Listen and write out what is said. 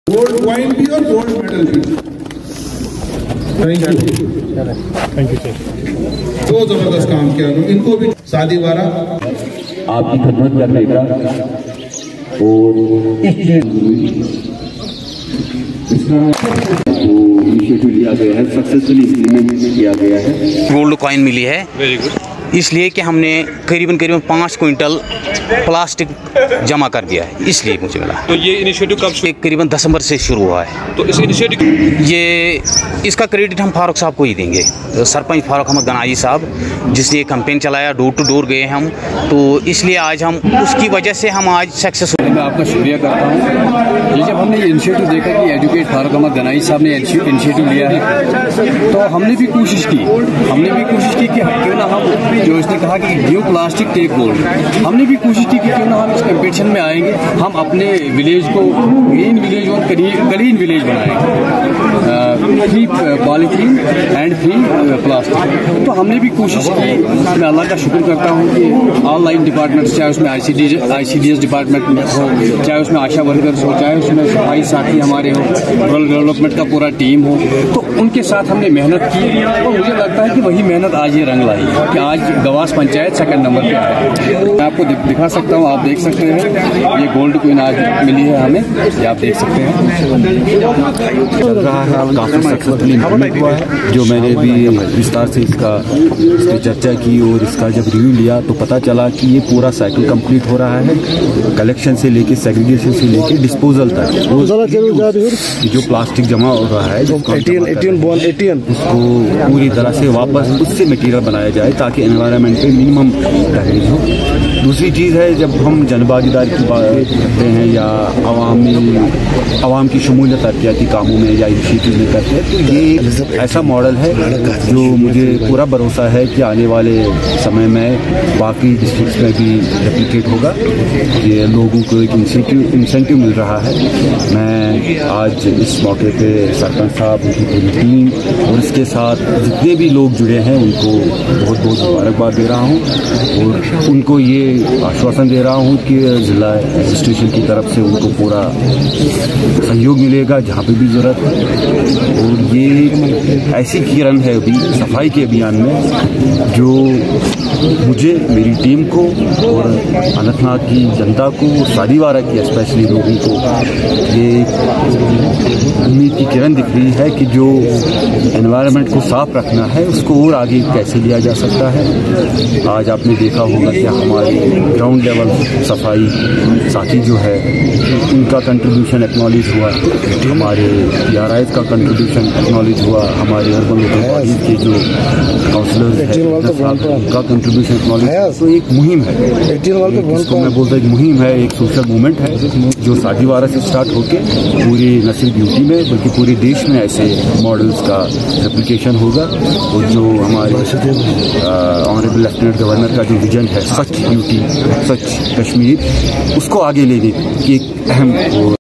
Gold coin भी और gold medal भी। Thank you sir. बहुत जबरदस्त काम किया इनको भी। शादी वारा आपकी खिदमत करने का और इनिशिएटिव लिया गया है, सक्सेसफुली इम्प्लीमेंट किया गया है। गोल्ड कॉइन मिली है, वेरी गुड। इसलिए कि हमने करीबन 5 क्विंटल प्लास्टिक जमा कर दिया है, इसलिए मुझे मिला। तो ये इनिशिएटिव कब से? करीबन दिसंबर से शुरू हुआ है। तो इस इनिशिएटिव ये इसका क्रेडिट हम फारूक साहब को ही देंगे, सरपंच फारूक अहमद गनाई साहब, जिसने ये कैंपेन चलाया, डोर टू डोर गए हम, तो इसलिए आज हम उसकी वजह से हम आज सक्सेस हुए। मैं आपका शुक्रिया करता हूँ। ये जब हमने ये इनिशिएटिव देखा कि एजुकेट फारूक अहमद गनाई साहब ने इनिशिएटिव लिया है, तो हमने भी कोशिश की कि क्यों ना हम, जो इसने कहा कि न्यू प्लास्टिक टेक गोल्ड, हमने भी कोशिश की कि क्यों ना हम इस कंपटीशन में आएंगे, हम अपने विलेज को ग्रीन विलेज और क्लीन विलेज बनाएंगे, free polythene and free plastic. तो हमने भी कोशिश की। मैं अल्लाह का शुक्र करता हूँ कि ऑनलाइन डिपार्टमेंट, चाहे उसमें ICDS डिपार्टमेंट हो, चाहे उसमें आशा वर्कर्स हो, चाहे उसमें सफाई साथी हमारे हो, रूरल डेवलपमेंट का पूरा टीम हो, तो उनके साथ हमने मेहनत की और मुझे लगता है कि वही मेहनत आज ये रंग लाई कि आज गवास पंचायत 2nd नंबर पे आए। मैं आपको दिखा सकता हूँ, आप देख सकते हैं, ये गोल्ड कॉइन आज मिली है हमें, ये आप देख सकते हैं। चल रहा है, काफी सक्सेसफुली इम्प्लीमेंट हुआ है। जो मैंने भी विस्तार से इसकी चर्चा की और इसका जब रिव्यू लिया तो पता चला कि ये पूरा साइकिल कंप्लीट हो रहा है, कलेक्शन से लेके, सेग्रीगेशन से लेके डिस्पोजल तक। जो प्लास्टिक जमा हो रहा है, उसको पूरी तरह से वापस उससे मटेरियल बनाया जाए ताकि एनवायरनमेंट पे मिनिमम डैमेज हो। दूसरी चीज़ है, जब हम जनभागीदारी की बात करते हैं या आवाम की शमूलियत तरक्याती कामों में या इनिशिएटिव में करते हैं, तो ये ऐसा मॉडल है जो मुझे पूरा भरोसा है कि आने वाले समय में बाकी डिस्ट्रिक्ट्स में भी रेप्लिकेट होगा। ये लोगों को एक इंसेंटिव मिल रहा है। मैं आज इस मौके पे सरपंच साहब, उनकी पूरी टीम और इसके साथ जितने भी लोग जुड़े हैं उनको बहुत बहुत मुबारकबाद दे रहा हूँ और उनको ये आश्वासन दे रहा हूँ कि जिला एडमिनिस्ट्रेशन की तरफ से उनको पूरा सहयोग मिलेगा जहाँ पे भी ज़रूरत है। और ये ऐसी किरण है अभी सफाई के अभियान में जो मुझे, मेरी टीम को और अनंतनाग की जनता को, शादीवारा की स्पेशली लोगों को ये उम्मीद की किरण दिख रही है कि जो एनवायरनमेंट को साफ रखना है उसको और आगे कैसे लिया जा सकता है। आज आपने देखा होगा कि हमारी ग्राउंड लेवल सफाई साथी जो है उनका कंट्रीब्यूशन एक्नॉलेज हुआ, हमारे PRIs का कंट्रीब्यूशन एक्नॉलेज हुआ, हमारे अर्बन लोकल बॉडीज के जो काउंसलर्स हैं उनका कंट्रीब्यूशन एक्नॉलेज। तो एक मुहिम है, जिसको मैं बोलता हूँ एक मुहिम है, एक सोशल मूवमेंट है जो शादीवारा से स्टार्ट होकर पूरी न सिर्फ यूपी में बल्कि पूरे देश में ऐसे मॉडल्स का रेप्लिकेशन होगा। और जो हमारे ऑनरेबल लेफ्टिनेंट गवर्नर का जो विजन है, स्वच्छ यूपी स्वच्छ कश्मीर, उसको आगे लेने की एक अहम और